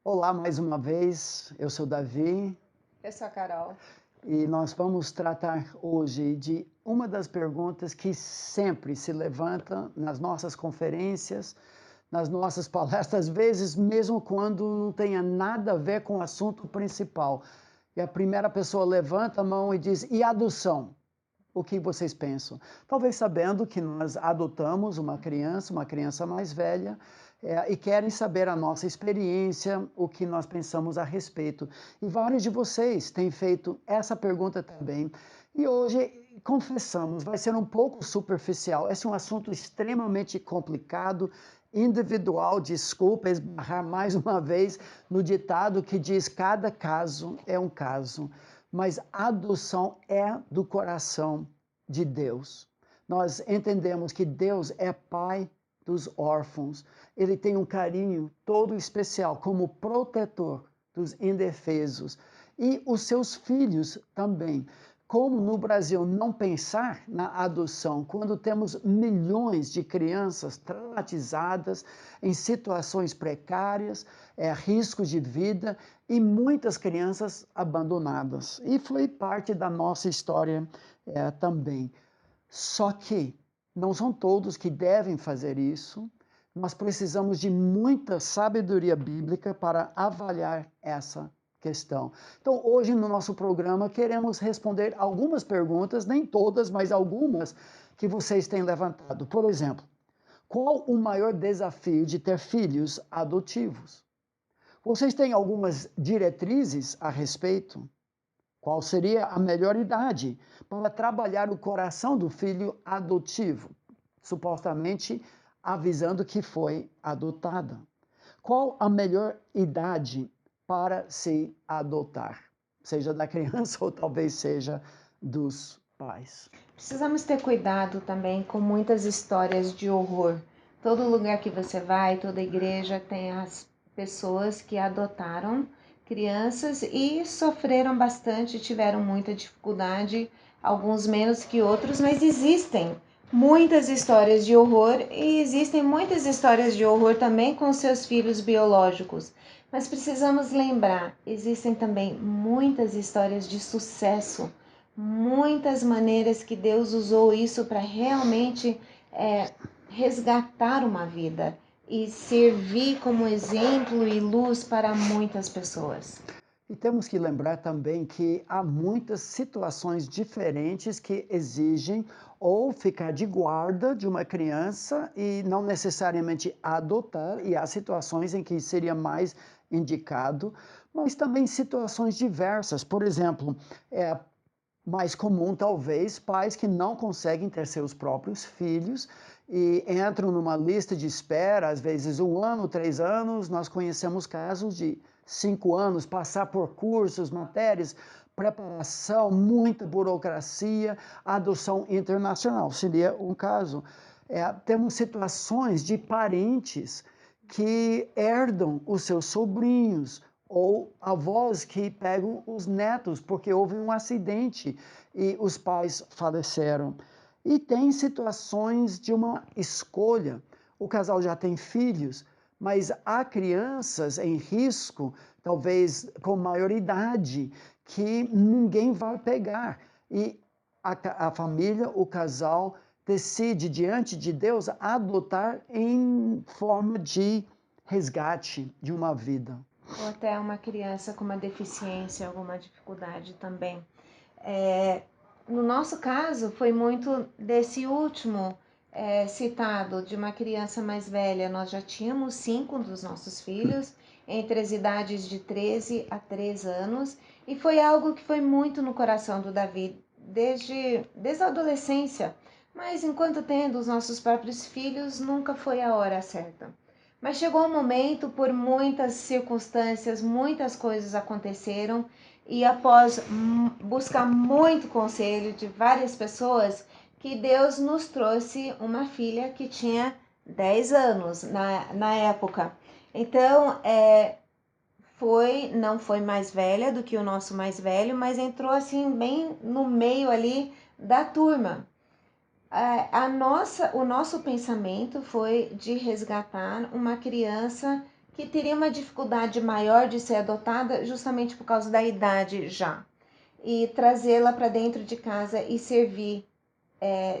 Olá mais uma vez, eu sou Davi Eu sou a Carol. e nós vamos tratar hoje de uma das perguntas que sempre se levanta nas nossas conferências, nas nossas palestras, às vezes mesmo quando não tenha nada a ver com o assunto principal. E a primeira pessoa levanta a mão e diz: e adoção? O que vocês pensam? Talvez sabendo que nós adotamos uma criança mais velha, e querem saber a nossa experiência, o que nós pensamos a respeito. E vários de vocês têm feito essa pergunta também. E hoje, confessamos, vai ser um pouco superficial. Esse é um assunto extremamente complicado, individual. Desculpa esbarrar mais uma vez no ditado que diz: cada caso é um caso. Mas a adoção é do coração de Deus. Nós entendemos que Deus é pai dos órfãos. Ele tem um carinho todo especial como protetor dos indefesos. E os seus filhos também. Como no Brasil não pensar na adoção quando temos milhões de crianças traumatizadas em situações precárias, riscos de vida e muitas crianças abandonadas. E foi parte da nossa história também. Só que não são todos que devem fazer isso. Nós precisamos de muita sabedoria bíblica para avaliar essa questão. Então, hoje no nosso programa, queremos responder algumas perguntas, nem todas, mas algumas que vocês têm levantado. Por exemplo, qual o maior desafio de ter filhos adotivos? Vocês têm algumas diretrizes a respeito? Qual seria a melhor idade para trabalhar o coração do filho adotivo, supostamente avisando que foi adotada? Qual a melhor idade para se adotar? Seja da criança ou talvez seja dos pais. Precisamos ter cuidado também com muitas histórias de horror. Todo lugar que você vai, toda igreja tem as pessoas que adotaram crianças e sofreram bastante, tiveram muita dificuldade, alguns menos que outros, mas existem muitas histórias de horror e existem muitas histórias de horror também com seus filhos biológicos. Mas precisamos lembrar, existem também muitas histórias de sucesso, muitas maneiras que Deus usou isso para realmente resgatar uma vida e servir como exemplo e luz para muitas pessoas. E temos que lembrar também que há muitas situações diferentes que exigem ou ficar de guarda de uma criança e não necessariamente adotar, e há situações em que seria mais indicado, mas também situações diversas. Por exemplo, é mais comum, talvez, pais que não conseguem ter seus próprios filhos e entram numa lista de espera, às vezes 1 ano, 3 anos. Nós conhecemos casos de 5 anos, passar por cursos, matérias, preparação, muita burocracia, adoção internacional seria um caso. Temos situações de parentes que herdam os seus sobrinhos, ou avós que pegam os netos porque houve um acidente e os pais faleceram. E tem situações de uma escolha. O casal já tem filhos, mas há crianças em risco, talvez com maioridade, que ninguém vai pegar. E a família, o casal, decide, diante de Deus, adotar em forma de resgate de uma vida. Ou até uma criança com uma deficiência, alguma dificuldade também. No nosso caso, foi muito desse último citado, de uma criança mais velha. Nós já tínhamos 5 dos nossos filhos, entre as idades de 13 a 3 anos, e foi algo que foi muito no coração do Davi, desde a adolescência. Mas enquanto tendo os nossos próprios filhos, nunca foi a hora certa. Mas chegou um momento, por muitas circunstâncias, muitas coisas aconteceram, e após buscar muito conselho de várias pessoas, que Deus nos trouxe uma filha que tinha 10 anos na época. Então, não foi mais velha do que o nosso mais velho, mas entrou assim bem no meio ali da turma. O nosso pensamento foi de resgatar uma criança que teria uma dificuldade maior de ser adotada justamente por causa da idade já. E trazê-la para dentro de casa e servir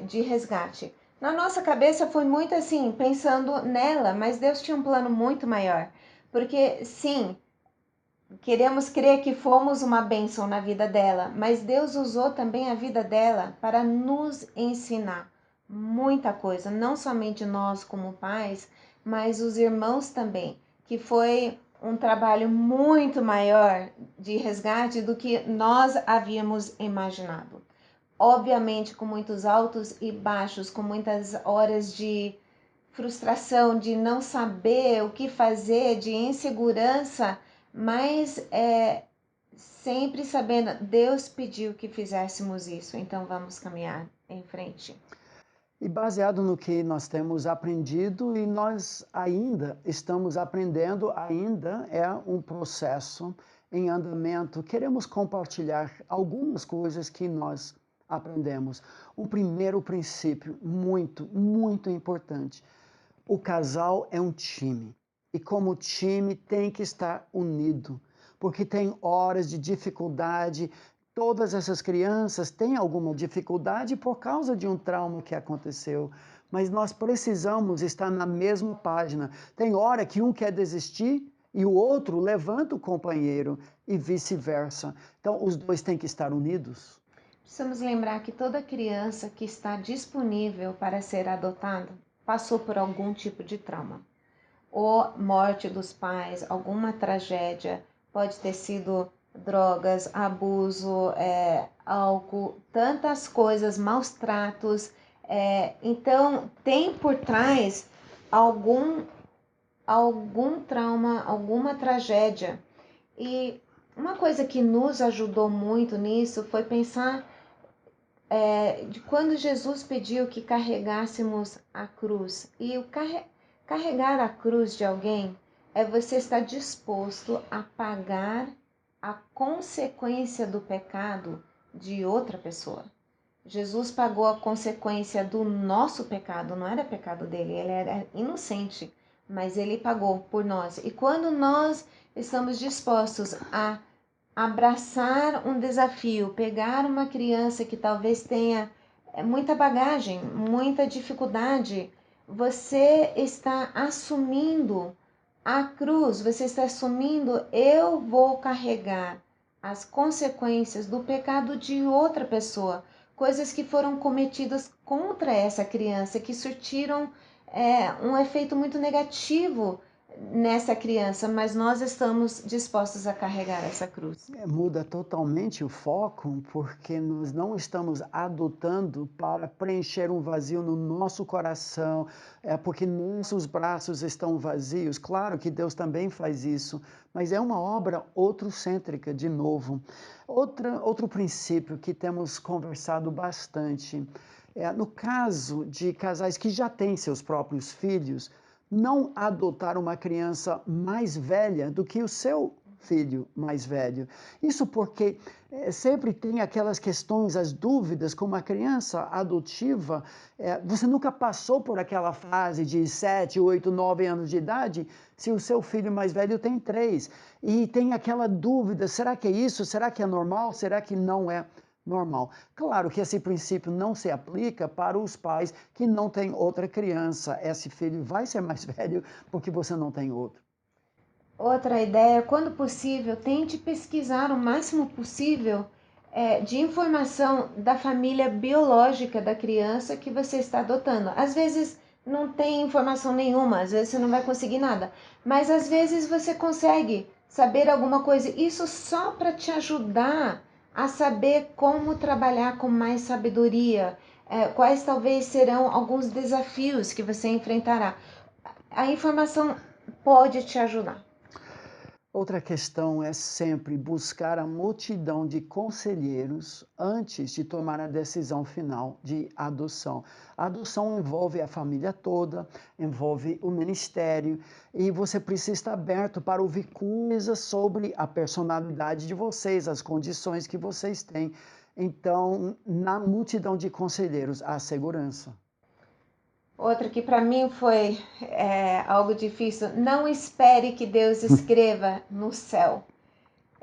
de resgate. Na nossa cabeça foi muito assim, pensando nela, mas Deus tinha um plano muito maior. Porque sim, queremos crer que fomos uma bênção na vida dela, mas Deus usou também a vida dela para nos ensinar muita coisa, não somente nós como pais, mas os irmãos também, que foi um trabalho muito maior de resgate do que nós havíamos imaginado. Obviamente com muitos altos e baixos, com muitas horas de frustração, de não saber o que fazer, de insegurança, mas sempre sabendo, Deus pediu que fizéssemos isso, então vamos caminhar em frente. E baseado no que nós temos aprendido e nós ainda estamos aprendendo, ainda é um processo em andamento. Queremos compartilhar algumas coisas que nós aprendemos. O primeiro princípio, muito, muito importante: o casal é um time. E como time tem que estar unido, porque tem horas de dificuldade. Todas essas crianças têm alguma dificuldade por causa de um trauma que aconteceu, mas nós precisamos estar na mesma página. Tem hora que um quer desistir e o outro levanta o companheiro e vice-versa. Então, os dois têm que estar unidos. Precisamos lembrar que toda criança que está disponível para ser adotada passou por algum tipo de trauma, ou morte dos pais, alguma tragédia, pode ter sido drogas, abuso, álcool, tantas coisas, maus tratos. Então, tem por trás algum, algum trauma, alguma tragédia. E uma coisa que nos ajudou muito nisso foi pensar de quando Jesus pediu que carregássemos a cruz. E carregar a cruz de alguém é você estar disposto a pagar a consequência do pecado de outra pessoa. Jesus pagou a consequência do nosso pecado, não era pecado dele, ele era inocente, mas ele pagou por nós. E quando nós estamos dispostos a abraçar um desafio, pegar uma criança que talvez tenha muita bagagem, muita dificuldade, você está assumindo a cruz, você está assumindo, eu vou carregar as consequências do pecado de outra pessoa, coisas que foram cometidas contra essa criança, que surtiram um efeito muito negativo nessa criança, mas nós estamos dispostos a carregar essa cruz. Muda totalmente o foco, porque nós não estamos adotando para preencher um vazio no nosso coração, porque nossos braços estão vazios. Claro que Deus também faz isso, mas é uma obra outrocêntrica, de novo. Outro princípio que temos conversado bastante é, no caso de casais que já têm seus próprios filhos, não adotar uma criança mais velha do que o seu filho mais velho. Isso porque sempre tem aquelas questões, as dúvidas, com uma criança adotiva, você nunca passou por aquela fase de 7, 8, 9 anos de idade, se o seu filho mais velho tem 3. E tem aquela dúvida, será que é isso? Será que é normal? Será que não é normal? Claro que esse princípio não se aplica para os pais que não têm outra criança. Esse filho vai ser mais velho porque você não tem outro. Outra ideia, quando possível, tente pesquisar o máximo possível de informação da família biológica da criança que você está adotando. Às vezes não tem informação nenhuma, às vezes você não vai conseguir nada, mas às vezes você consegue saber alguma coisa. Isso só para te ajudar a saber como trabalhar com mais sabedoria, quais talvez serão alguns desafios que você enfrentará. A informação pode te ajudar. Outra questão é sempre buscar a multidão de conselheiros antes de tomar a decisão final de adoção. A adoção envolve a família toda, envolve o ministério, e você precisa estar aberto para ouvir coisas sobre a personalidade de vocês, as condições que vocês têm. Então, na multidão de conselheiros, há segurança. Outra que para mim foi algo difícil. Não espere que Deus escreva no céu.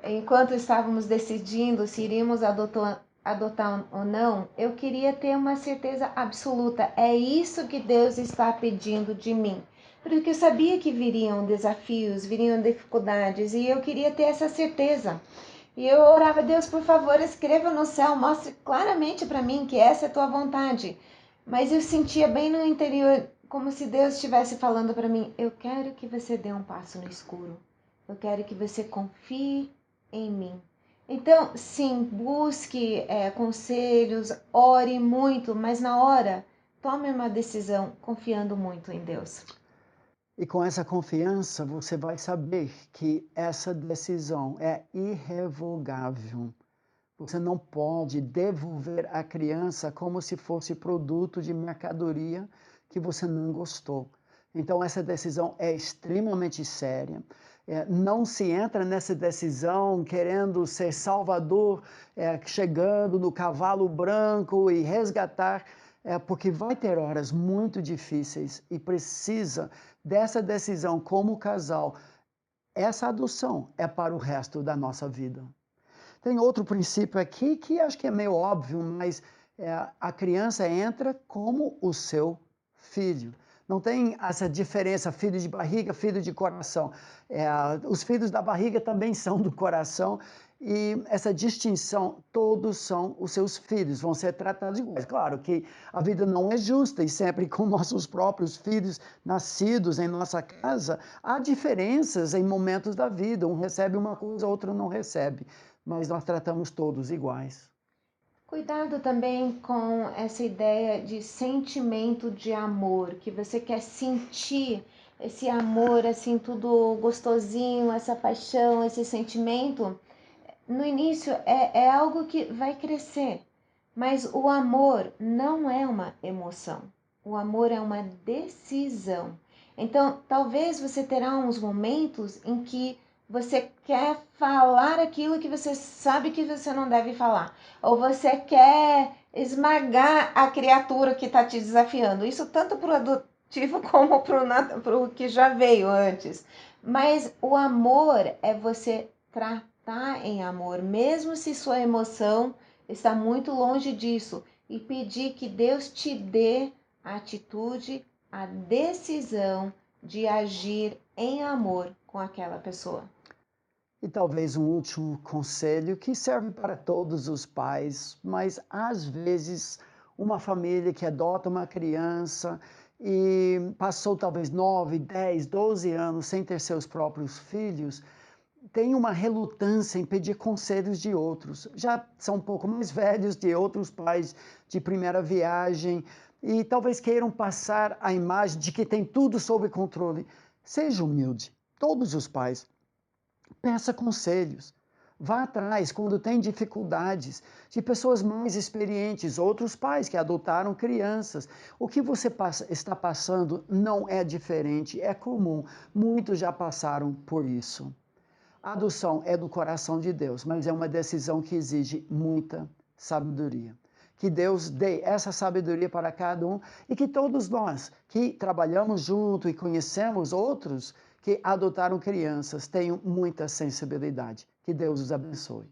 Enquanto estávamos decidindo se iríamos adotar ou não, eu queria ter uma certeza absoluta. É isso que Deus está pedindo de mim. Porque eu sabia que viriam desafios, viriam dificuldades, e eu queria ter essa certeza. E eu orava, Deus, por favor, escreva no céu, mostre claramente para mim que essa é a tua vontade. Mas eu sentia bem no interior, como se Deus estivesse falando para mim, eu quero que você dê um passo no escuro. Eu quero que você confie em mim. Então, sim, busque conselhos, ore muito, mas na hora, tome uma decisão confiando muito em Deus. E com essa confiança, você vai saber que essa decisão é irrevogável. Você não pode devolver a criança como se fosse produto de mercadoria que você não gostou. Então, essa decisão é extremamente séria. Não se entra nessa decisão querendo ser salvador, chegando no cavalo branco e resgatar, porque vai ter horas muito difíceis e precisa dessa decisão como casal. Essa adoção é para o resto da nossa vida. Tem outro princípio aqui que acho que é meio óbvio, mas a criança entra como o seu filho. Não tem essa diferença, filho de barriga, filho de coração. Os filhos da barriga também são do coração, e essa distinção, todos são os seus filhos, vão ser tratados iguais. Claro que a vida não é justa, e sempre com nossos próprios filhos nascidos em nossa casa, há diferenças em momentos da vida. Um recebe uma coisa, outro não recebe, mas nós tratamos todos iguais. Cuidado também com essa ideia de sentimento de amor, que você quer sentir esse amor, assim, tudo gostosinho, essa paixão, esse sentimento. No início é algo que vai crescer, mas o amor não é uma emoção. O amor é uma decisão. Então, talvez você terá uns momentos em que você quer falar aquilo que você sabe que você não deve falar, ou você quer esmagar a criatura que está te desafiando. Isso tanto para o adotivo como para o que já veio antes. Mas o amor é você tratar em amor, mesmo se sua emoção está muito longe disso, e pedir que Deus te dê a atitude, a decisão de agir em amor com aquela pessoa. E talvez um último conselho que serve para todos os pais, mas às vezes uma família que adota uma criança e passou talvez 9, 10, 12 anos sem ter seus próprios filhos, tem uma relutância em pedir conselhos de outros. Já são um pouco mais velhos, de outros pais de primeira viagem, e talvez queiram passar a imagem de que tem tudo sob controle. Seja humilde, todos os pais. Peça conselhos. Vá atrás quando tem dificuldades de pessoas mais experientes, outros pais que adotaram crianças. O que você está passando não é diferente, é comum. Muitos já passaram por isso. A adoção é do coração de Deus, mas é uma decisão que exige muita sabedoria. Que Deus dê essa sabedoria para cada um, e que todos nós que trabalhamos junto e conhecemos outros que adotaram crianças tenham muita sensibilidade. Que Deus os abençoe.